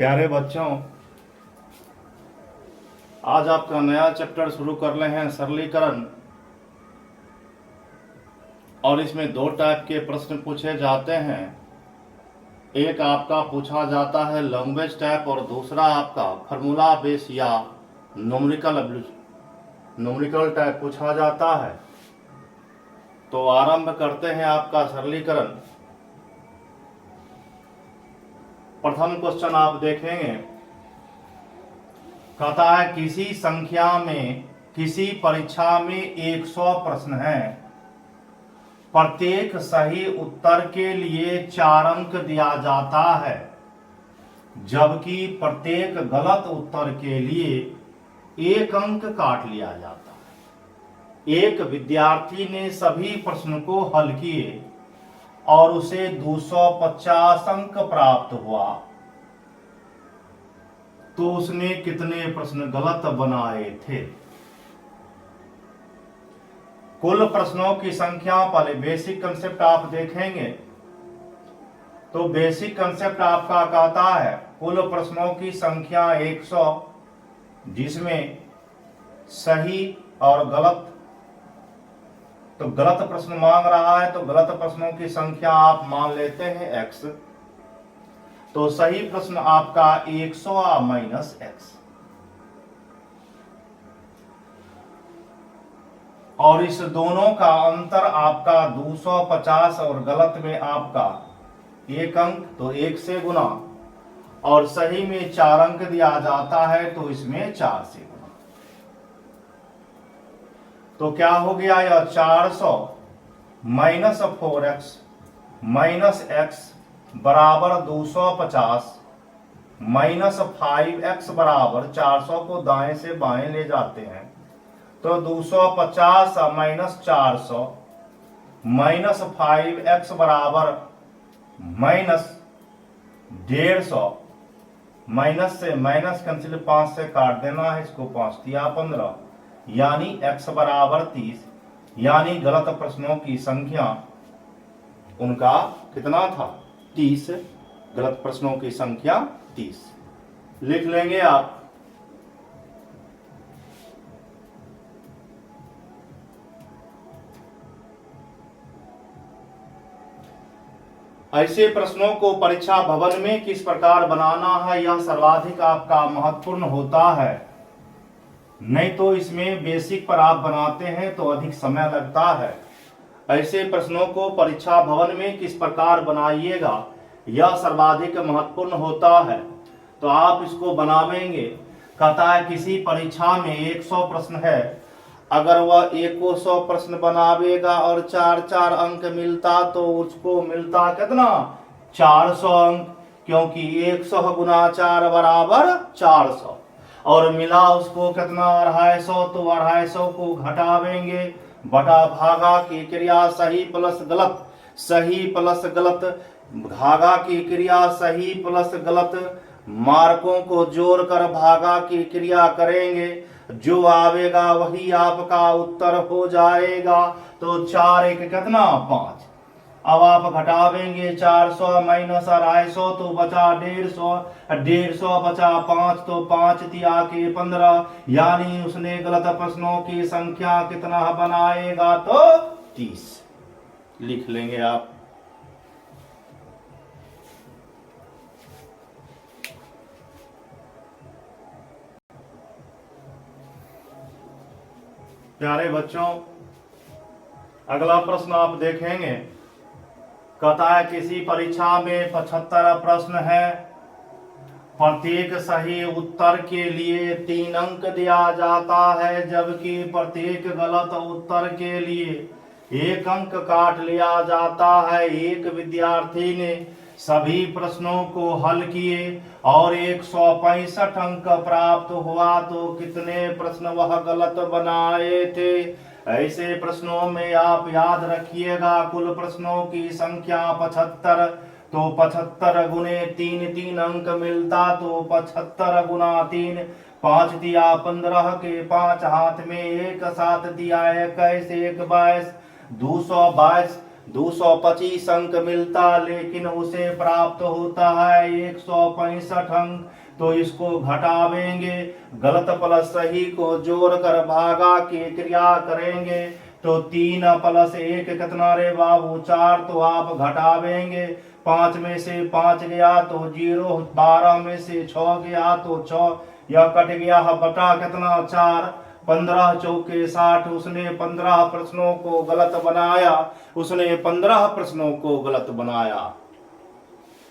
प्यारे बच्चों, आज आपका नया चैप्टर शुरू कर रहे हैं सरलीकरण। और इसमें दो टाइप के प्रश्न पूछे जाते हैं। एक आपका पूछा जाता है लैंग्वेज टाइप और दूसरा आपका फार्मूला बेस या न्यूमेरिकल टाइप पूछा जाता है। तो आरंभ करते हैं आपका सरलीकरण। प्रथम क्वेश्चन आप देखेंगे, कहता है किसी संख्या में किसी परीक्षा में 100 प्रश्न हैं, प्रत्येक सही उत्तर के लिए 4 अंक दिया जाता है, जबकि प्रत्येक गलत उत्तर के लिए 1 अंक काट लिया जाता है। एक विद्यार्थी ने सभी प्रश्न को हल किए और उसे 250 अंक प्राप्त हुआ, तो उसने कितने प्रश्न गलत बनाए थे? कुल प्रश्नों की संख्या, पहले बेसिक कंसेप्ट आप देखेंगे। तो बेसिक कंसेप्ट आपका कहता है कुल प्रश्नों की संख्या 100, जिसमें सही और गलत, तो गलत प्रश्न मांग रहा है तो गलत प्रश्नों की संख्या आप मान लेते हैं x। तो सही प्रश्न आपका 100 माइनस x, और इस दोनों का अंतर आपका 250 और गलत में आपका 1 अंक, तो 1 से गुना, और सही में 4 अंक दिया जाता है तो इसमें 4 से गुना। तो क्या हो गया, यह 400 माइनस 4x माइनस x बराबर 250 माइनस 5x बराबर 400 को दाएं से बाएं ले जाते हैं, तो 250 माइनस 400 माइनस 5x बराबर माइनस 150, माइनस से माइनस कैंसिल 5 से काट देना है, इसको 5 दिया 15, यानी x बराबर 30। यानी गलत प्रश्नों की संख्या उनका कितना था? 30। गलत प्रश्नों की संख्या 30 लिख लेंगे आप। ऐसे प्रश्नों को परीक्षा भवन में किस प्रकार बनाना है, यह सर्वाधिक आपका महत्वपूर्ण होता है। नहीं तो इसमें बेसिक पर आप बनाते हैं तो अधिक समय लगता है। ऐसे प्रश्नों को परीक्षा भवन में किस प्रकार बनाइएगा, यह सर्वाधिक महत्वपूर्ण होता है। तो आप इसको बनावेंगे। कहता है किसी परीक्षा में 100 प्रश्न है, अगर वह 100 प्रश्न बनावेगा और 4-4 अंक मिलता तो उसको मिलता कितना? 400 अंक, क्योंकि 100 गुना 4 बराबर 400, और मिला उसको कितना? 250। तो 250 को घटावेंगे, बटा भागा की क्रिया सही प्लस गलत, सही प्लस गलत, भागा की क्रिया सही प्लस गलत, मार्कों को जोड़कर भागा की क्रिया करेंगे, जो आवेगा वही आपका उत्तर हो जाएगा। तो 4 1 कितना? 5। अब आप घटावेंगे 400 माइनस 250, तो बचा 150, 150 बचा 5, तो 5 तिया के 15, यानी उसने गलत प्रश्नों की संख्या कितना बनाएगा? तो 30 लिख लेंगे आप। प्यारे बच्चों, अगला प्रश्न आप देखेंगे। कहता है किसी परीक्षा में 75 प्रश्न है, प्रत्येक सही उत्तर के लिए 3 अंक दिया जाता है, जबकि प्रत्येक गलत उत्तर के लिए 1 अंक काट लिया जाता है। एक विद्यार्थी ने सभी प्रश्नों को हल किए और 165 अंक प्राप्त हुआ, तो कितने प्रश्न वह गलत बनाए थे? ऐसे प्रश्नों में आप याद रखिएगा कुल प्रश्नों की संख्या 75, तो 75 गुने 3 3 अंक मिलता, तो 75 गुना 3, 5 दिया 15 के 5 हाथ में 1 7 दिया 21 1 22, 222 225 अंक मिलता, लेकिन उसे प्राप्त होता है 165 अंक। तो इसको घटावेंगे, गलत प्लस सही को जोड़कर भागा की क्रिया करेंगे। तो 3 प्लस 1 कितना रे बाबू 4। तो आप घटावेंगे, 5 में से 5 गया तो 0, 12 में से 6 गया तो 6, यह कट गया बटा कितना 4। 15 चौके 60। उसने 15 प्रश्नों को गलत बनाया, उसने 15 प्रश्नों को गलत बनाया।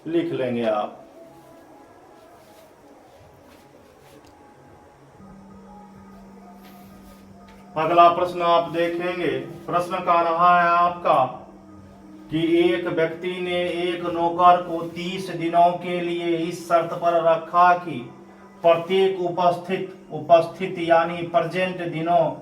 लिख लेंगे आप। अगला प्रश्न आप देखेंगे। प्रश्न का रहा है आपका कि एक व्यक्ति ने एक नौकर को 30 दिनों के लिए इस शर्त पर रखा कि प्रत्येक उपस्थित यानी प्रेजेंट दिनों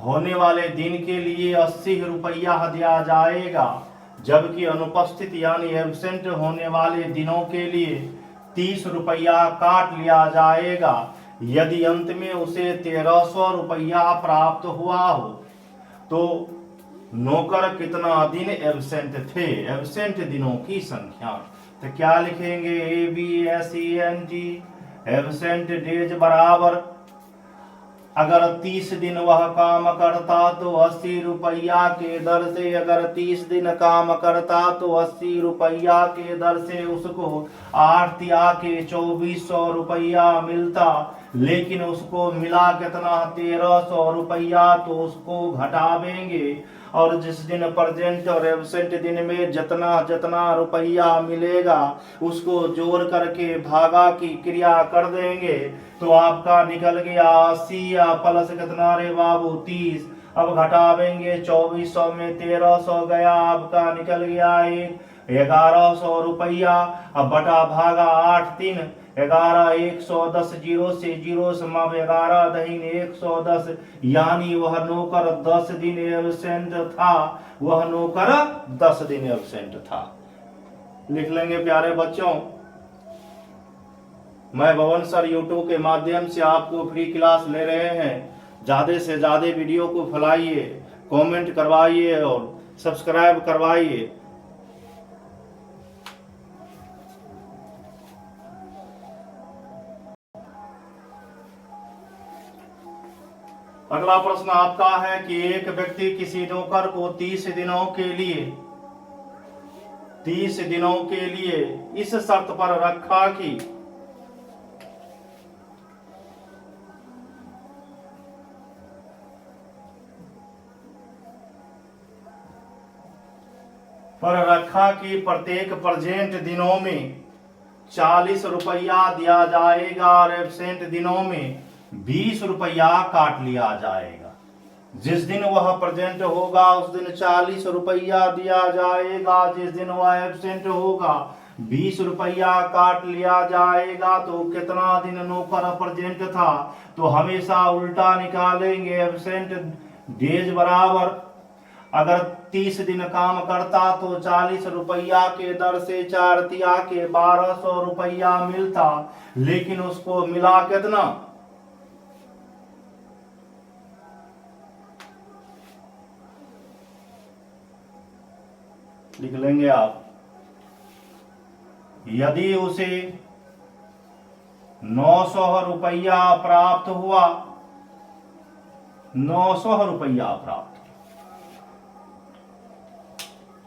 होने वाले दिन के लिए 80 रुपया दिया जाएगा, जबकि अनुपस्थित यानी एब्सेंट होने वाले दिनों के लिए 30 रुपया काट लिया जाएगा। यदि अंत में उसे 1300 रुपया प्राप्त हुआ हो तो नौकर कितना दिन एब्सेंट थे। एब्सेंट दिनों की संख्या। तो क्या लिखेंगे, ABSENT एब्सेंट डेज बराबर, अगर 30 दिन वह काम करता तो 80 रुपया के दर से, अगर 30 दिन काम करता तो 80 रुपया के दर से उसको 8 तिया के 2400 रुपया मिलता, लेकिन उसको मिला कितना 1300 रुपया। तो उसको घटावेंगे और जिस दिन प्रेजेंट और एब्सेंट दिन में जितना जितना रुपया मिलेगा उसको जोड़ करके भागा की क्रिया कर देंगे। तो आपका निकल गया 80 या प्लस कितना रे बाबू 30। अब घटावेंगे, 2400 में 1300 गया, आपका निकल गया 1100 रुपया। अब बटा भागा 8 3 11 110, 0 से 0 समाप 11 दहीन 110, यानी वह नौकर 10 दिन एब्सेंट था। वह नौकर 10 दिन एब्सेंट था। लिख लेंगे प्यारे बच्चों। मैं भवन सर यूट्यूब के माध्यम से आपको फ्री क्लास ले रहे हैं। ज्यादा से ज्यादा वीडियो को फैलाइए, कमेंट करवाइए और सब्सक्राइब करवाइए। अगला प्रश्न आपका है कि एक व्यक्ति किसी नौकर को 30 दिनों के लिए इस शर्त पर रखा कि प्रत्येक प्रेजेंट दिनों में 40 रुपया दिया जाएगा और एब्सेंट दिनों में 20 रुपया काट लिया जाएगा। जिस दिन वह प्रेजेंट होगा उस दिन 40 रुपया दिया जाएगा, जिस दिन वह एब्सेंट होगा 20 रुपया काट लिया जाएगा। तो कितना दिन नौकर प्रेजेंट था, तो हमेशा उल्टा निकालेंगे। एब्सेंट डेज बराबर, अगर 30 दिन काम करता तो 40 रुपया के दर से 4 तिया के 1200 रुपया मिलता, लेकिन उसको मिला कितना, लिख लेंगे आप। यदि उसे 900 रुपया प्राप्त हुआ, 900 रुपया प्राप्त,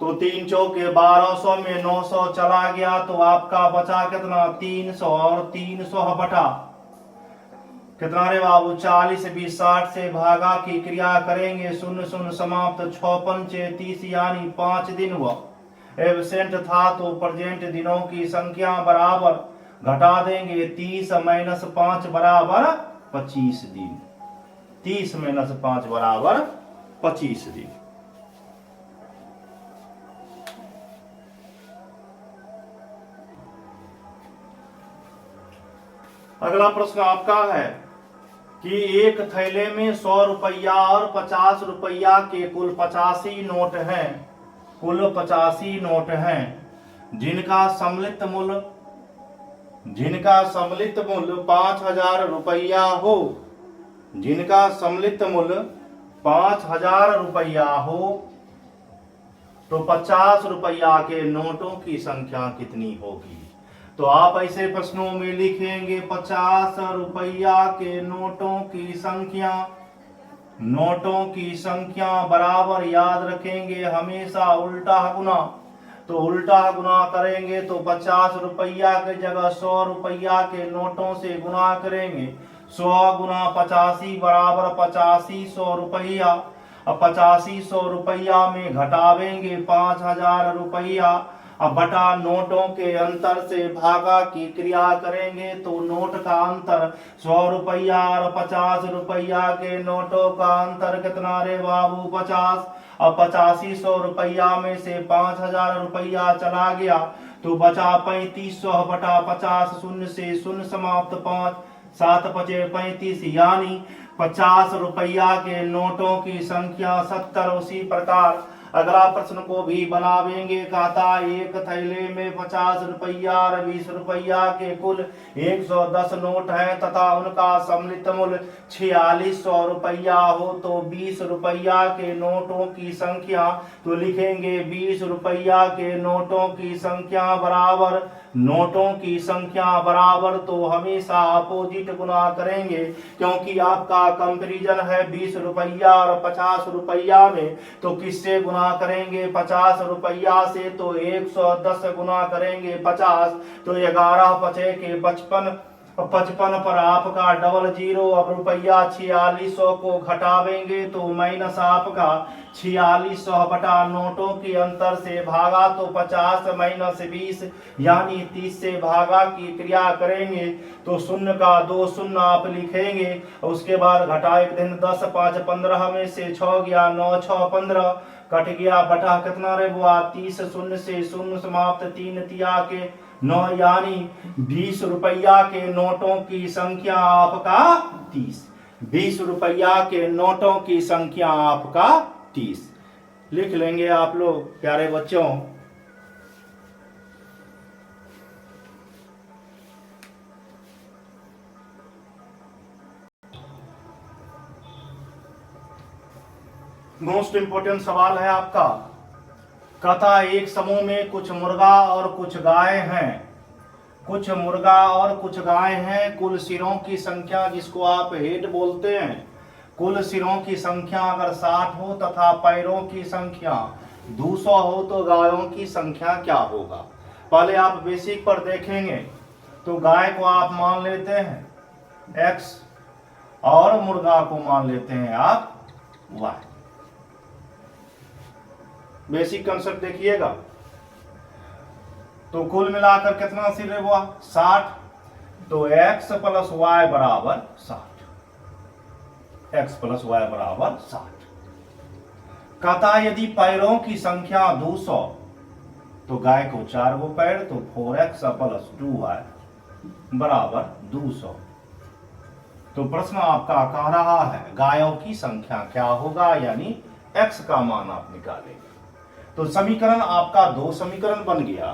तो 3 चौके 1200 में 900 चला गया, तो आपका बचा कितना 300, और 300 बटा कितना रे बाबू 40 20 60 से भागा की क्रिया करेंगे। 0 0 समाप्त 6 पंचे 30, यानी 5 दिन वह एब्सेंट था। तो प्रेजेंट दिनों की संख्या बराबर घटा देंगे, 30 माइनस 5 बराबर 25 दिन। 30 माइनस 5 बराबर 25 दिन। अगला प्रश्न आपका है कि एक थैले में 100 रुपया और 50 रुपया के कुल 85 नोट हैं, कुल 85 नोट हैं, जिनका सम्मिलित मूल्य 5000 रुपया हो, जिनका सम्मिलित मूल्य 5000 रुपया हो। तो 50 रुपया के नोटों की संख्या कितनी होगी। तो आप ऐसे प्रश्नों में लिखेंगे 50 रुपया के नोटों की संख्या, नोटों की संख्या बराबर याद रखेंगे हमेशा उल्टा गुना। तो उल्टा गुना करेंगे तो 50 रुपया की जगह 100 रुपया के नोटों से गुना करेंगे। 100 गुना 85 बराबर 85 100 रुपया। अब 85 100 रुपया में घटावेंगे 5000 रुपया। अब बटा नोटों के अंतर से भागा की क्रिया करेंगे तो नोट का अंतर 100 रुपया और 50 रुपया के नोटों का अंतर कितना रे बाबू 50। अब 85 100 रुपया में से 5000 रुपया चला गया तो बचा 3500 बटा 50, शून्य से शून्य समाप्त 5, 7 पचे 35 यानी 50 रुपया के नोटों की संख्या 70। उसी प्रकार अगला प्रश्न को भी बनावेंगे। कहता एक थैले में 50 रुपया और 20 रुपया के कुल 110 नोट हैं तथा उनका सम्मिलित मूल्य 4600 रुपया हो तो 20 रुपया के नोटों की संख्या। तो लिखेंगे 20 रुपया के नोटों की संख्या बराबर नोटों की संख्या बराबर, तो हमेशा अपोजिट गुना करेंगे क्योंकि आपका कंपैरिजन है 20 रुपया और 50 रुपया में। तो किससे गुना करेंगे 50 रुपया से, तो 110 गुना करेंगे 50 तो 11 पचे के 55, 55 पर आपका डबल जीरो। अब रुपया 4600 को घटावेंगे तो माइनस आपका 4600 बटा नोटों के अंतर से भागा तो 50 माइनस 20 यानी 30 से भागा की क्रिया करेंगे तो शून्य का 2 शून्य आप लिखेंगे। उसके बाद घटा एक दिन 10 5 15 में से 6 गया 9 6 15 कट गया बटा कितना रे बुआ 30, शून्य से शून्य समाप्त 3 तिया के 9 यानी 20 रुपया के नोटों की संख्या आपका 30। 20 रुपया के नोटों की संख्या आपका 30 लिख लेंगे आप लोग प्यारे बच्चों। मोस्ट इंपोर्टेंट सवाल है आपका। कहता एक समूह में कुछ मुर्गा और कुछ गाय हैं, कुछ मुर्गा और कुछ गाय हैं। कुल सिरों की संख्या जिसको आप हेड बोलते हैं, कुल सिरों की संख्या अगर 60 हो तथा पैरों की संख्या 200 हो तो गायों की संख्या क्या होगा। पहले आप बेसिक पर देखेंगे तो गाय को आप मान लेते हैं x और मुर्गा को मान लेते हैं आप y। बेसिक कंसेप्ट देखिएगा तो कुल मिलाकर कितना सिर है वो 60, तो x प्लस वाई बराबर 60, x प्लस वाई बराबर 60। कहता यदि पैरों की संख्या 200 तो गाय को 4 गो पैर तो 4x प्लस 2y बराबर 200। तो प्रश्न आपका कह रहा है गायों की संख्या क्या होगा, यानी x का मान आप निकालेंगे। तो समीकरण आपका 2 समीकरण बन गया।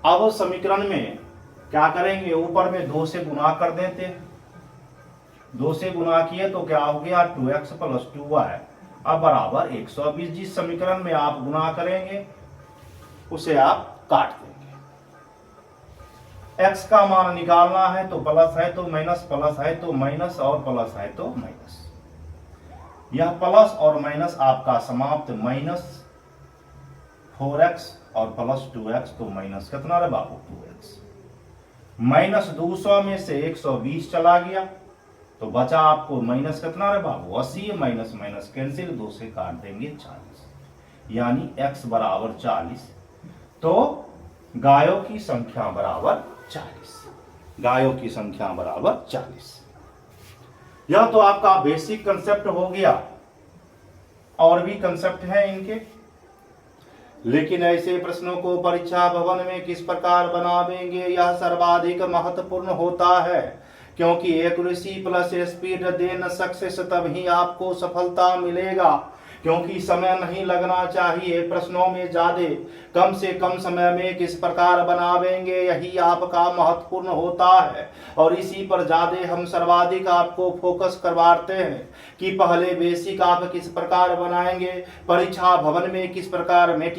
अब समीकरण में क्या करेंगे, ऊपर में 2 से गुना कर देते हैं। 2 से गुना किए तो क्या हो गया 2x प्लस 2y अब बराबर 120। जिस समीकरण में आप गुना करेंगे उसे आप काट देंगे। x का मान निकालना है तो प्लस है तो माइनस, प्लस है तो माइनस और प्लस है तो माइनस। यह प्लस और माइनस आपका समाप्त माइनस 4x और प्लस 2x तो माइनस कितना रे बाबू 2x। माइनस 200 में से 120 चला गया तो बचा आपको माइनस कितना रे बाबू 80, माइनस माइनस कैंसिल 2 से काट देंगे 40 यानी x बराबर 40। तो गायों की संख्या बराबर 40, गायों की संख्या बराबर 40। यह तो आपका बेसिक कंसेप्ट हो गया। और भी कंसेप्ट है इनके, लेकिन ऐसे प्रश्नों को परीक्षा भवन में किस प्रकार बनावेंगे यह सर्वाधिक महत्वपूर्ण होता है, क्योंकि accuracy plus speed then success तभी आपको सफलता मिलेगा। क्योंकि समय नहीं लगना चाहिए प्रश्नों में ज्यादा, कम से कम समय में किस प्रकार बनावेंगे यही आपका महत्वपूर्ण होता है। और इसी पर ज्यादा हम सर्वाधिक आपको फोकस करवाते हैं कि पहले बेसिक आप किस प्रकार बनाएंगे, परीक्षा भवन में किस प्रकार मेट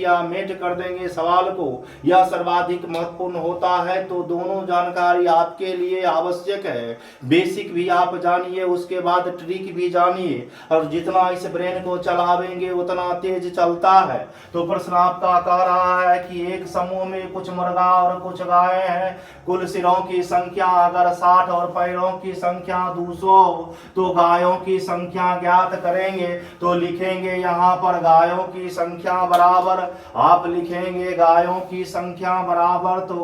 कर देंगे सवाल को, यह सर्वाधिक महत्वपूर्ण होता है। तो दोनों जानकारी आपके लिए आवश्यक है। बेसिक भी आप जानिए, उसके बाद ट्रिक भी जानिए, और जितना इस ब्रेन को चलावेंगे उतना तेज चलता है। तो प्रश्न आपका कह रहा है कि एक समूह में कुछ मुर्गा और कुछ गायें हैं, कुल सिरों की संख्या अगर 60 और पैरों की संख्या 200 हो तो गायों की संख्या ज्ञात करेंगे। तो लिखेंगे यहाँ पर गायों की संख्या बराबर, आप लिखेंगे गायों की संख्या बराबर, तो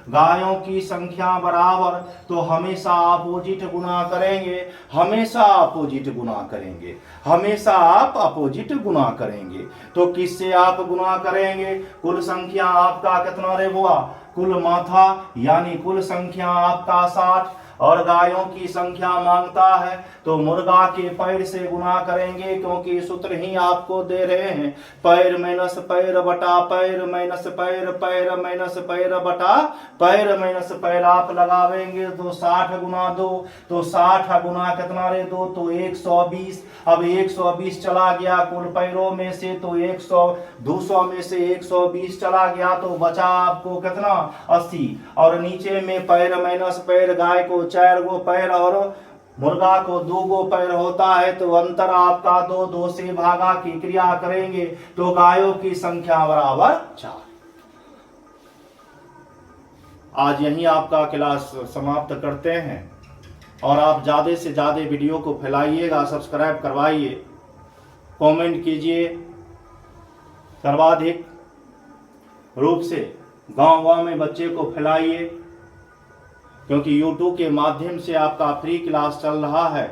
गायों की संख्या बराबर, तो हमेशा अपोजिट गुना करेंगे, हमेशा अपोजिट गुना करेंगे, हमेशा आप अपोजिट गुना करेंगे। तो किससे आप गुना करेंगे, कुल संख्या आपका कितना रे हुआ, कुल माथा यानी कुल संख्या आपका 60, और गायों की संख्या मांगता है तो मुर्गा के पैर से गुना करेंगे, क्योंकि सूत्र ही आपको दे रहे हैं, पैर माइनस पैर बटा पैर माइनस पैर, पैर माइनस पैर बटा पैर माइनस पैर आप लगावेंगे तो 60 गुना 2, तो 60 गुना कितना रे 2, तो 120। अब 120 चला गया कुल पैरों में से, तो 200 में से 120 चला गया, तो बचा आपको कितना 80। और नीचे में पैर माइनस पैर, गाय को 4 गो पैर और मुर्गा को 2 गो पैर होता है, तो अंतर आपका 2 से भागा की क्रिया करेंगे तो गायों की संख्या बराबर 4। आज यहीं आपका क्लास समाप्त करते हैं, और आप ज्यादा से ज्यादा वीडियो को फैलाइएगा, सब्सक्राइब करवाइए, कमेंट कीजिए, सर्वाधिक रूप से गांव में बच्चे को फैलाइए, क्योंकि YouTube के माध्यम से आपका फ्री क्लास चल रहा है।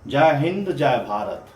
जय हिंद, जय भारत।